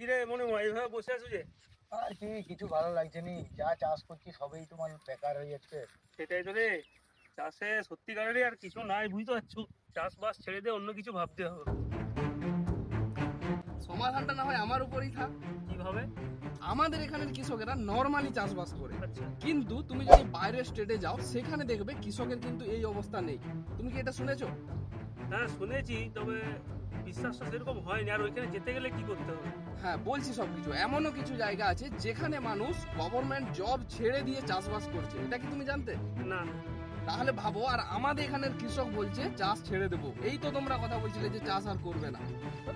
কিরে মনে হয় এইভাবে বসে আছো যে? আর কি কিছু ভালো লাগছে নি, যা চাষ করছি সবই তোমার বেকার হয়ে যাচ্ছে। সেটাই তো রে, চাষে সত্যিকারেরই আর কিছু নাই, বুঝতে পারছো? চাষবাস ছেড়ে দিয়ে অন্য কিছু ভাবতে হবে। সমাধানটা না হয় আমার উপরেই থাক। কিভাবে? আমাদের এখানের কৃষকেরা নর্মালি চাষবাস করে, আচ্ছা। কিন্তু তুমি যদি বাইরের স্টেটে যাও সেখানে দেখবে কৃষকের কিন্তু এই অবস্থা নেই। তুমি কি এটা শুনেছো? হ্যাঁ শুনেছি, তবে বিশ্বাসটা সেরকম হয়নি। আর ওইখানে যেতে গেলে কি করতে হবে? হ্যাঁ বলছি সবকিছু। এমনও কিছু জায়গা আছে যেখানে মানুষ গভর্নমেন্ট জব ছেড়ে দিয়ে চাষবাস করছে, এটা কি তুমি জানতে? না। তাহলে ভাবো, আর আমাদের এখানের কৃষক বলছে চাষ ছেড়ে দেবো। এই তো তোমরা কথা বলছিলে যে চাষ আর করবে না।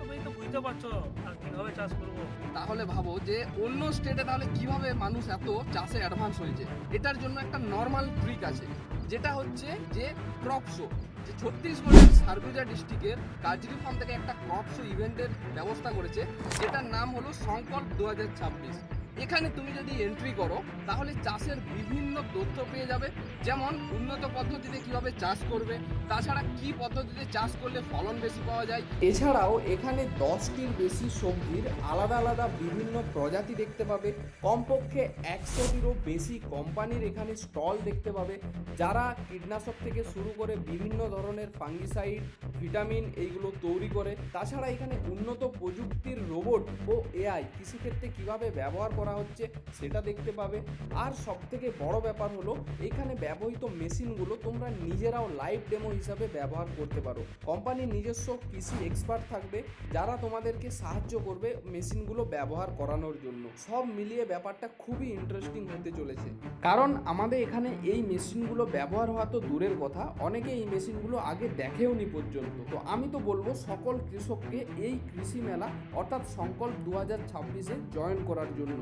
তুমি তো বুঝতে পারছো আর কিভাবে চাষ করবো। তাহলে ভাবো যে অন্য স্টেটে তাহলে কিভাবে মানুষ এত চাষে অ্যাডভান্স হয়েছে। এটার জন্য একটা নর্মাল ট্রিক আছে, যেটা হচ্ছে যে ক্রপ শো। যে ছত্তিশগড়ের সারগুজা ডিস্ট্রিক্টের কাজরি ফার্ম থেকে একটা ক্রপ শো ইভেন্টের ব্যবস্থা করেছে, যেটার নাম হলো সংকল্প 2026। এখানে তুমি যদি এন্ট্রি করো তাহলে চাষের বিভিন্ন তথ্য পেয়ে যাবে, যেমন উন্নত পদ্ধতিতে কিভাবে চাষ করবে, তাছাড়া কি পদ্ধতিতে চাষ করলে ফলন বেশি পাওয়া যায়। এছাড়াও এখানে 10টির বেশি সবজির আলাদা আলাদা বিভিন্ন প্রজাতি দেখতে পাবে। কমপক্ষে 100টিরও বেশি কোম্পানির এখানে স্টল দেখতে পাবে, যারা কীটনাশক থেকে শুরু করে বিভিন্ন ধরনের ফাঙ্গিসাইড, ভিটামিন এইগুলো তৈরি করে। তাছাড়া এখানে উন্নত প্রযুক্তির রোবট ও এআই কৃষিক্ষেত্রে কিভাবে ব্যবহার করা হচ্ছে সেটা দেখতে পাবে। আর সবথেকে বড় ব্যাপার হলো এখানে ব্যবহৃত মেশিনগুলো তোমরা নিজেরাও লাইভ ডেমো হিসাবে ব্যবহার করতে পারো। কোম্পানির নিজস্ব কৃষি এক্সপার্ট থাকবে, যারা তোমাদেরকে সাহায্য করবে মেশিনগুলো ব্যবহার করানোর জন্য। সব মিলিয়ে ব্যাপারটা খুবই ইন্টারেস্টিং হতে চলেছে, কারণ আমাদের এখানে এই মেশিনগুলো ব্যবহার হওয়া তো দূরের কথা, অনেকে এই মেশিনগুলো আগে দেখেওনি পর্যন্ত। তো আমি তো বলবো সকল কৃষককে এই কৃষি মেলা অর্থাৎ সংকল্প 2026-এ জয়েন করার জন্য।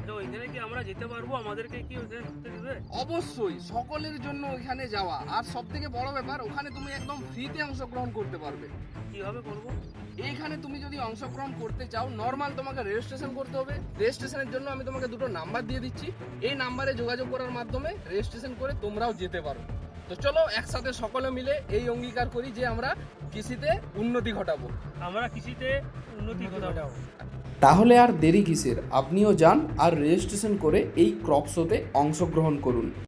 তো ওইখানে কি আমরা যেতে পারবো? আমাদেরকে কি ওইখানে ঢুকতে দেবে? অবশ্যই সকলের জন্য ওইখানে যাওয়া, আর সব থেকে বড় ব্যাপার ওখানে তুমি একদম ফ্রিতে অংশগ্রহণ করতে পারবে। কিভাবে করবো? এইখানে তুমি যদি অংশগ্রহণ করতে চাও, নর্মাল তোমাকে রেজিস্ট্রেশন করতে হবে। রেজিস্ট্রেশনের জন্য আমি তোমাকে দুটো নাম্বার দিয়ে দিচ্ছি, এই নাম্বারে যোগাযোগ করার মাধ্যমে রেজিস্ট্রেশন করে তোমরাও যেতে পারো। তো চলো একসাথে সকলে মিলে এই অঙ্গীকার করি যে আমরা কৃষিতে উন্নতি ঘটাবো। আমরা কৃষিতে উন্নতি ঘটাবো। তাহলে আর দেরি কিসের, আপনিও যান আর রেজিস্ট্রেশন করে এই ক্রপ শোতে অংশগ্রহণ করুন।